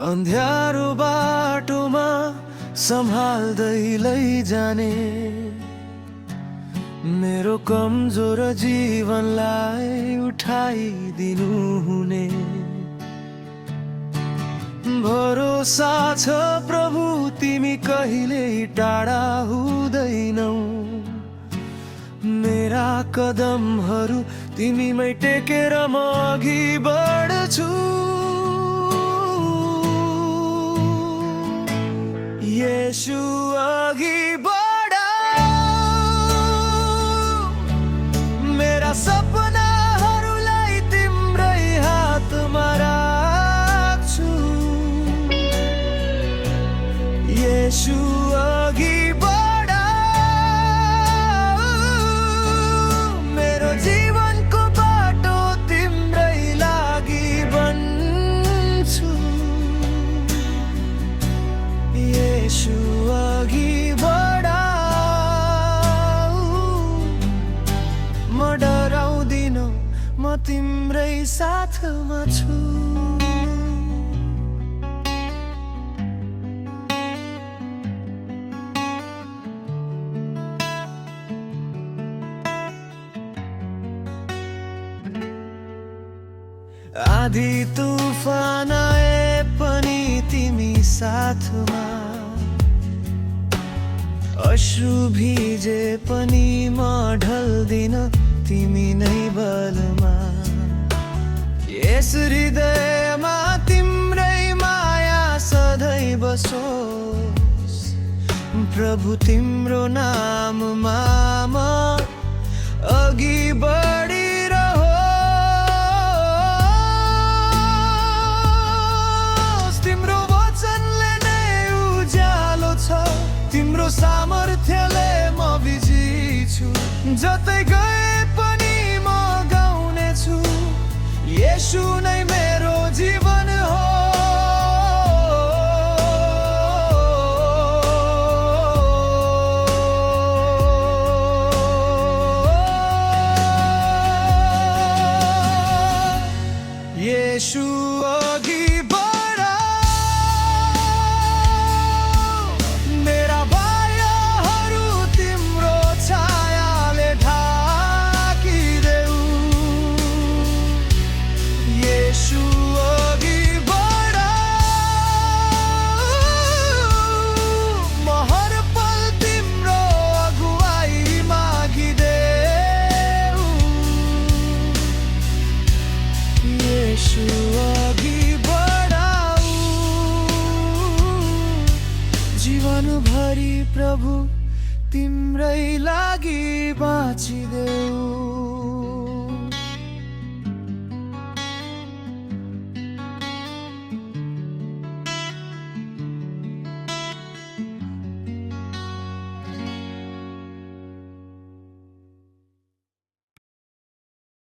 अन्ध्यारो बाटोमा सम्हाल्दै लैजाने मेरो कमजोर जीवनलाई उठाइदिनु हुने भरोसा छ प्रभु तिमी कहिल्यै टाढा हुँदैनौ। मेरा कदमहरू तिमीमै टेकेर म अघि बढ्छु। येशू अघि बढ, मेरा सपनाहरूलाई तिम्रै हातमा राख्छु। येशू अघि बढ, मेरो जीवनको बाटो तिम्रै लागि बन्छु। येशू अघि बढ, म डराउँदिनँ, म तिम्रै साथमा छु। आधी तूफान आए पनि तिमी साथमा, अश्रु भिजे पनि म ढल्दिन तिमी नै बलमा। यस हृदयमा तिम्रै माया सधैँ बसोस्, प्रभु तिम्रो नाममा म अघि बढी तिम्रो सामर्थ्यले म विजयी छु। जतै गए पनि म गाउने छु, येशू नै मेरो जीवन हो। येशू अघि जीवनभरि प्रभु तिम्रै लागि बाँचिदेऊ।